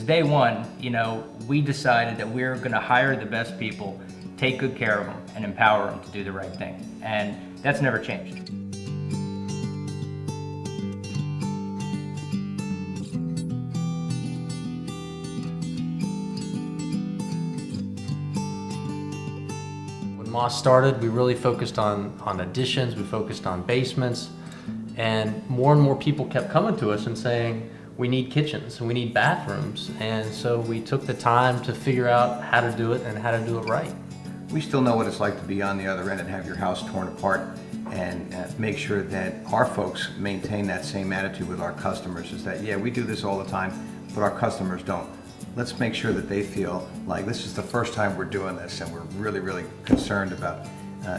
day one, we decided that we were going to hire the best people, take good care of them, and empower them to do the right thing. And that's never changed. When Moss started, we really focused on additions, we focused on basements, and more people kept coming to us and saying, we need kitchens, we need bathrooms, and so we took the time to figure out how to do it and how to do it right. We still know what it's like to be on the other end and have your house torn apart, and make sure that our folks maintain that same attitude with our customers, is that, yeah, we do this all the time, but our customers don't. Let's make sure that they feel like this is the first time we're doing this, and we're really, really concerned about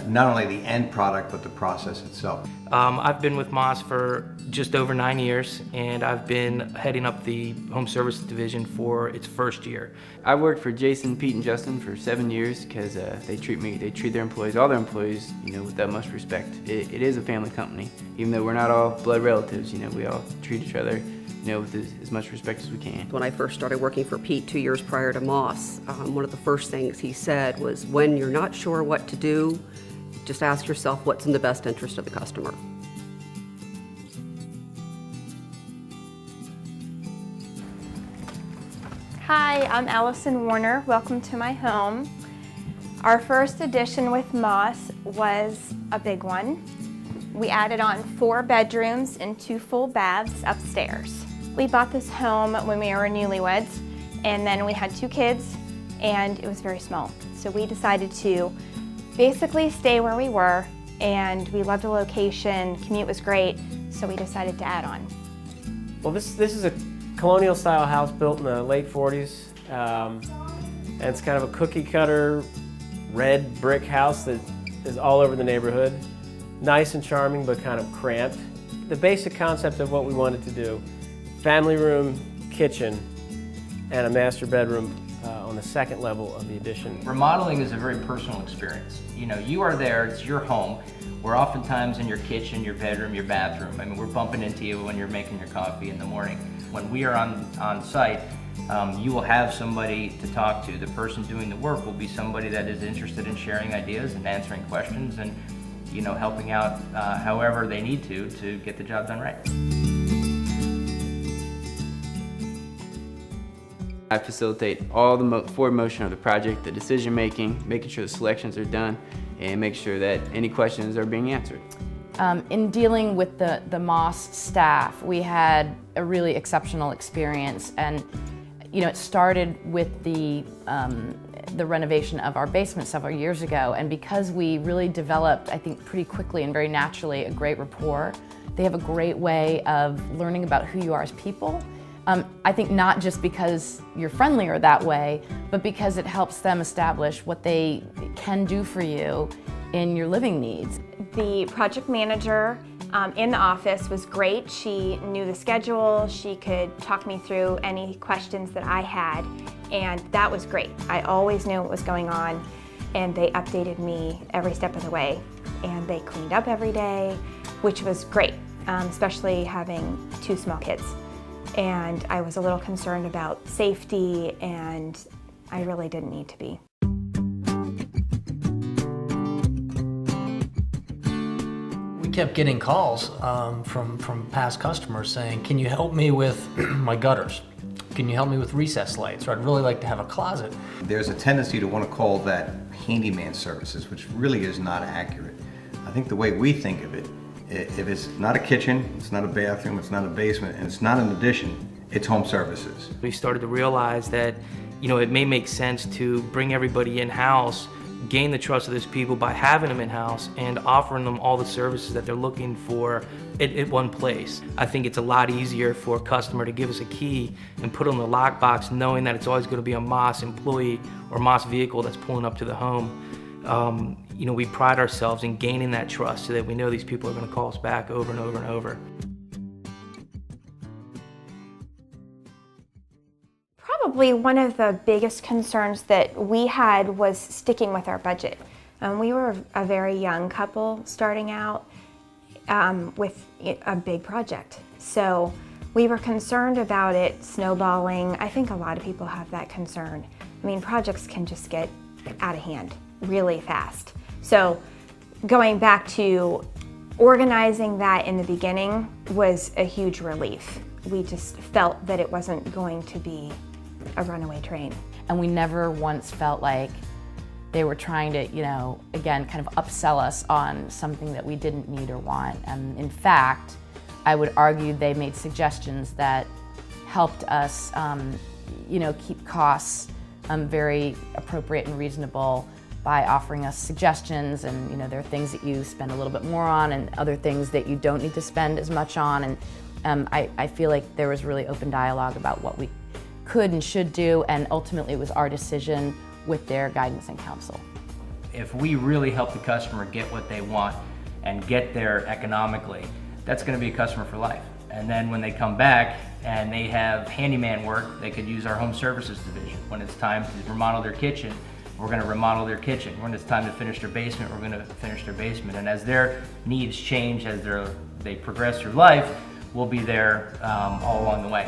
not only the end product, but the process itself. I've been with Moss for just over 9 years, and I've been heading up the home services division for its first year. I worked for Jason, Pete, and Justin for 7 years because they treat their employees, all their employees, with that much respect. It is a family company, even though we're not all blood relatives. We all treat each other, with as much respect as we can. When I first started working for Pete 2 years prior to Moss, one of the first things he said was, when you're not sure what to do, just ask yourself what's in the best interest of the customer. Hi, I'm Allison Warner. Welcome to my home. Our first addition with Moss was a big one. We added on 4 bedrooms and 2 full baths upstairs. We bought this home when we were newlyweds, and then we had 2 kids, and it was very small. So we decided to basically stay where we were, and we loved the location, commute was great, so we decided to add on. Well, this is a colonial style house built in the late 40s, and it's kind of a cookie cutter red brick house that is all over the neighborhood. Nice and charming, but kind of cramped. The basic concept of what we wanted to do: family room, kitchen, and a master bedroom on the second level of the addition. Remodeling is a very personal experience. You are there, it's your home. We're oftentimes in your kitchen, your bedroom, your bathroom. I mean, we're bumping into you when you're making your coffee in the morning. When we are on site, you will have somebody to talk to. The person doing the work will be somebody that is interested in sharing ideas and answering questions and helping out however they need to get the job done right. I facilitate all the forward motion of the project, the decision making, making sure the selections are done, and make sure that any questions are being answered. In dealing with the Moss staff, we had a really exceptional experience, and it started with the renovation of our basement several years ago, and because we really developed, I think pretty quickly and very naturally, a great rapport. They have a great way of learning about who you are as people. I think not just because you're friendlier that way, but because it helps them establish what they can do for you in your living needs. The project manager in the office was great. She knew the schedule, she could talk me through any questions that I had, and that was great. I always knew what was going on, and they updated me every step of the way. And they cleaned up every day, which was great, especially having 2 small kids. And I was a little concerned about safety, and I really didn't need to be. We kept getting calls from past customers saying, can you help me with my gutters? Can you help me with recess lights? Or I'd really like to have a closet. There's a tendency to want to call that handyman services, which really is not accurate. I think the way we think of it, if it's not a kitchen, it's not a bathroom, it's not a basement, and it's not an addition, it's home services. We started to realize that, it may make sense to bring everybody in-house, gain the trust of those people by having them in-house and offering them all the services that they're looking for at one place. I think it's a lot easier for a customer to give us a key and put it on the lockbox knowing that it's always going to be a Moss employee or Moss vehicle that's pulling up to the home. We pride ourselves in gaining that trust so that we know these people are going to call us back over and over and over. Probably one of the biggest concerns that we had was sticking with our budget. We were a very young couple starting out with a big project. So We were concerned about it snowballing. I think a lot of people have that concern. I mean, projects can just get out of hand really fast. So going back to organizing that in the beginning was a huge relief. We just felt that it wasn't going to be a runaway train. And we never once felt like they were trying to, you know, again, kind of upsell us on something that we didn't need or want. And in fact, I would argue they made suggestions that helped us, you know, keep costs very appropriate and reasonable by offering us suggestions. And, you know, there are things that you spend a little bit more on and other things that you don't need to spend as much on. And I feel like there was really open dialogue about what we could and should do, and ultimately it was our decision with their guidance and counsel. If we really help the customer get what they want and get there economically, that's going to be a customer for life. And then when they come back and they have handyman work, they could use our home services division. When it's time to remodel their kitchen, we're going to remodel their kitchen. When it's time to finish their basement, we're going to finish their basement. And as their needs change, as they progress through life, we'll be there all along the way.